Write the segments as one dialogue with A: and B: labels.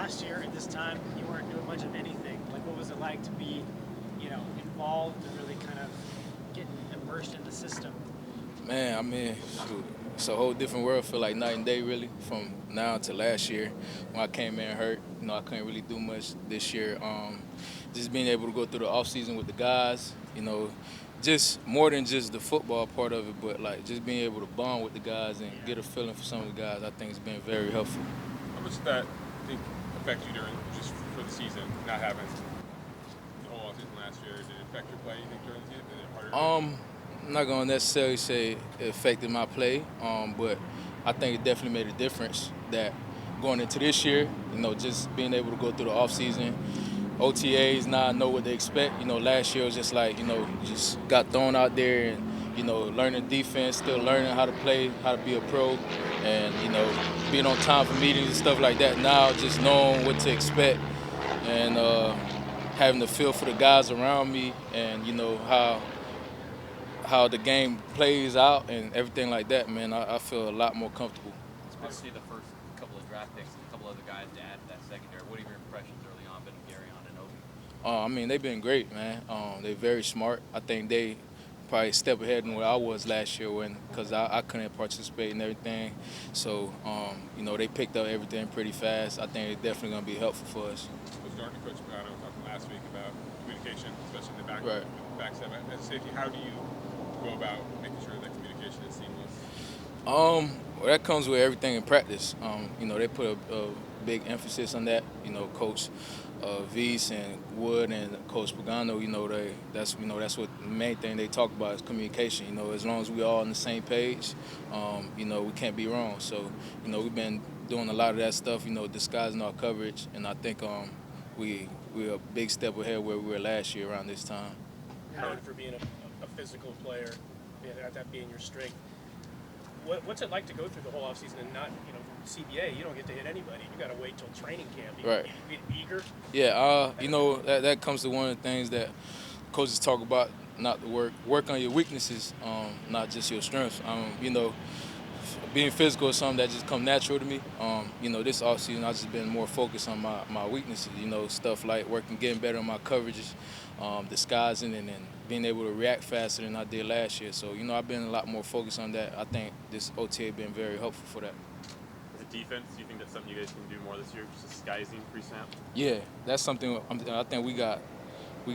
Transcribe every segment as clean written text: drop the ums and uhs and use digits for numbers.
A: last year at this time you weren't doing much of anything. Like, what was it like to be, involved and really kind of get immersed in the system?
B: Man, I mean, shoot, it's a whole different world. Feel like night and day, really, from now to last year when I came in hurt. I couldn't really do much this year. Just being able to go through the off season with the guys, just more than just the football part of it, but like just being able to bond with the guys and get a feeling for some of the guys, I think has been very helpful.
C: How much did that think affect you during just for the season, not having the whole season last year? Did it affect your play? You think during the season? Did it harder?
B: I'm not gonna necessarily say it affected my play, but I think it definitely made a difference that going into this year, just being able to go through the off season, OTAs, now I know what they expect. Last year was just like, just got thrown out there and, learning defense, still learning how to play, how to be a pro, and, being on time for meetings and stuff like that. Now just knowing what to expect and having the feel for the guys around me and, how the game plays out and everything like that, man, I feel a lot more comfortable.
D: Especially the first couple of draft picks and a couple other guys to add to that secondary. What are your impressions early on, been of Gary on and Obi?
B: I mean, they've been great, man. They're very smart. I think they probably a step ahead than where I was last year because I couldn't participate in everything. So, they picked up everything pretty fast. I think it's definitely going to be helpful for us.
C: Was Darton Coach Pagano talking last week about communication, especially in the back seven. As a safety, how do you go about making sure that communication is seamless?
B: Well, that comes with everything in practice. They put a big emphasis on that. Coach V's and Wood and Coach Pagano. That's what the main thing they talk about is communication. As long as we all on the same page, we can't be wrong. So, we've been doing a lot of that stuff. Disguising our coverage, and I think we're a big step ahead where we were last year around this time.
E: Known for being a physical player, that being your strength. What's it like to go through the whole offseason and not, CBA, you don't get to hit anybody. You got to wait till training camp.
B: Right.
E: Eager?
B: Yeah, that comes to one of the things that coaches talk about, not to work on your weaknesses, not just your strengths. Being physical is something that just come natural to me. This offseason I've just been more focused on my weaknesses, stuff like getting better on my coverages, disguising and being able to react faster than I did last year. So, I've been a lot more focused on that. I think this OTA been very helpful for that.
F: As a defense, do you think that's something you guys can do more this year, just disguising pre-snap?
B: Yeah, that's something I think we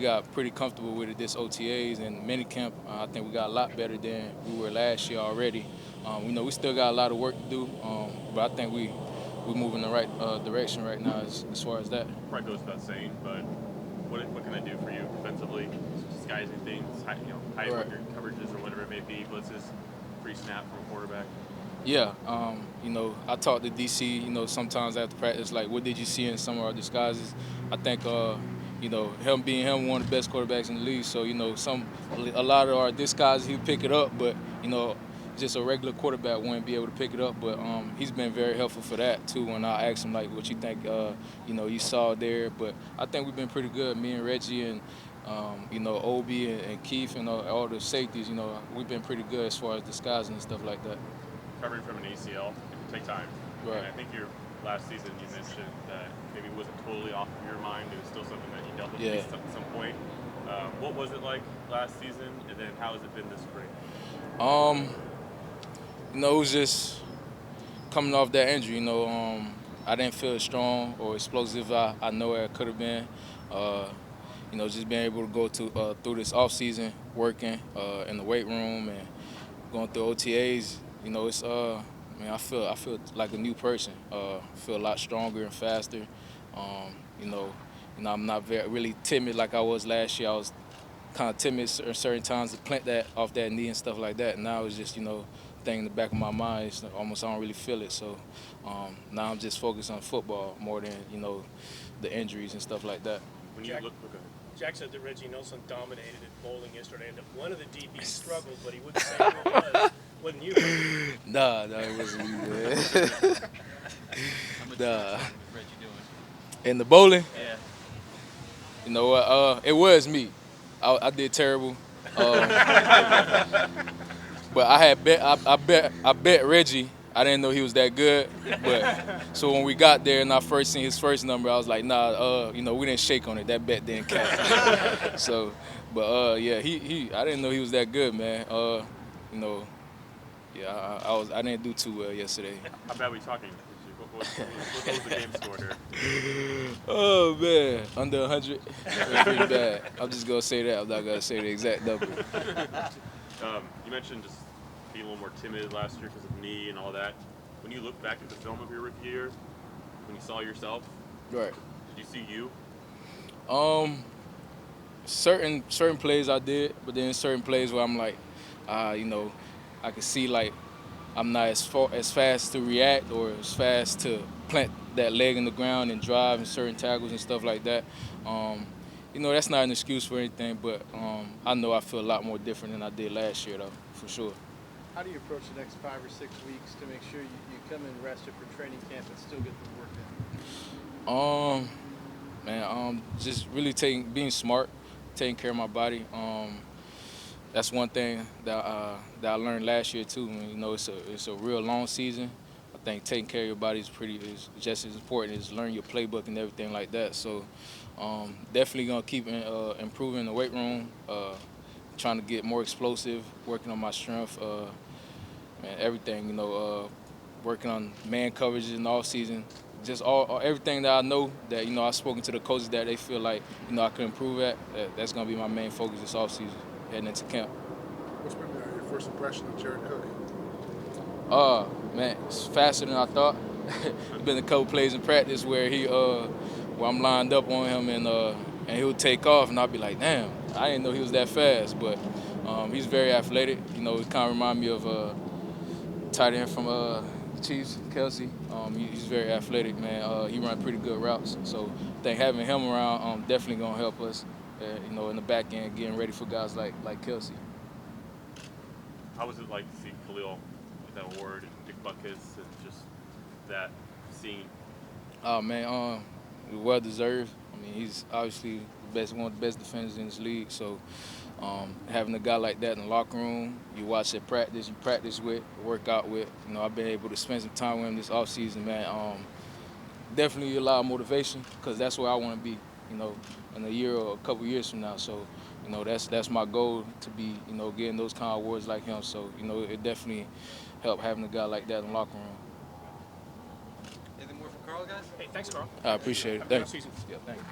B: got pretty comfortable with it this OTAs and minicamp. I think we got a lot better than we were last year already. We still got a lot of work to do, but I think we're moving in the right direction right now as far as that.
F: Probably goes without saying, but what can I do for you defensively? Disguising things, hiding
B: Right.
F: your coverages or whatever it may be, blitzes, pre-snap from a quarterback.
B: Yeah, I talk to DC, sometimes after practice, like, what did you see in some of our disguises? I think, him being one of the best quarterbacks in the league, so, a lot of our disguises, he'll pick it up, but, just a regular quarterback wouldn't be able to pick it up, but he's been very helpful for that, too, when I asked him, like, what you think, you saw there, but I think we've been pretty good, me and Reggie and, Obi and Keith and all the safeties, we've been pretty good as far as disguising and stuff like that.
F: Recovering from an ACL, it can take time.
B: Right.
F: And I think last season you mentioned that maybe it wasn't totally off of your mind. It was still something that you dealt with at least at some point. What was it like last season, and then how has it been this spring?
B: It was just coming off that injury. I didn't feel as strong or explosive I know it could have been. Just being able to go through this off season, working in the weight room and going through OTAs. It's I feel like a new person. Feel a lot stronger and faster. I'm not really timid like I was last year. I was kind of timid at certain times to plant that off that knee and stuff like that. Now it's just thing in the back of my mind. It's almost I don't really feel it. So now I'm just focused on football more than the injuries and stuff like that.
F: When you look,
E: Jack said that Reggie Nelson dominated at bowling yesterday, and that one of the DBs struggled, but he wouldn't say who it was. Wasn't you?
B: Nah, it wasn't me, man.
D: How much
B: Nah.
D: was Reggie doing?
B: In the bowling,
D: Yeah.
B: you know what? It was me. I did terrible. But I bet Reggie I didn't know he was that good, but so when we got there and I first seen his first number, I was like, nah, we didn't shake on it. That bet didn't count. So, but yeah, I didn't know he was that good, man. You know, yeah, I didn't do too well yesterday.
F: How bad are we talking? What was the game score here?
B: Oh man, under 100. That's pretty bad. I'm just gonna say that. I'm not gonna say the exact number.
F: You mentioned just being a little more timid last year because of knee and all that. When you look back at the film of your rookie year, when you saw yourself,
B: Right.
F: did you see you?
B: Certain plays I did, but then certain plays where I'm like, I can see like I'm not as fast to react or as fast to plant that leg in the ground and drive in certain tackles and stuff like that. That's not an excuse for anything, but I know I feel a lot more different than I did last year, though, for sure.
G: How do you approach the next 5 or 6 weeks to make sure you come in rested for training camp and still get the work in?
B: Just really being smart, taking care of my body. That's one thing that I learned last year too. It's a real long season. I think taking care of your body is just as important as learning your playbook and everything like that. So definitely gonna keep improving in the weight room, trying to get more explosive, working on my strength, and everything. Working on man coverages in the off season. Just everything that I know that I've spoken to the coaches that they feel like I could improve at. That's gonna be my main focus this off season heading into camp.
H: What's been your first impression of Jared Cook?
B: Man, it's faster than I thought. There's been a couple plays in practice where where I'm lined up on him and he'll take off and I'll be like, damn, I didn't know he was that fast. But he's very athletic. He kind of reminds me of tight end from Chiefs, Kelsey. He's very athletic, man. He runs pretty good routes. So I think having him around definitely gonna help us. In the back end, getting ready for guys like Kelsey.
F: How was it like to see Khalil with that award and big buckets and just that scene?
B: Oh man, well deserved. I mean, he's obviously one of the best defenders in this league. So having a guy like that in the locker room, you watch at practice, you practice with, work out with. I've been able to spend some time with him this offseason, man. Definitely a lot of motivation because that's where I want to be. In a year or a couple years from now. So, that's my goal to be, getting those kind of awards like him. So, it definitely helped having a guy like that in the locker room.
D: Anything more from Karl, guys?
E: Hey, thanks, Karl.
B: I appreciate it.
E: Have a good
B: Thanks.
E: season.
B: Yeah, thanks.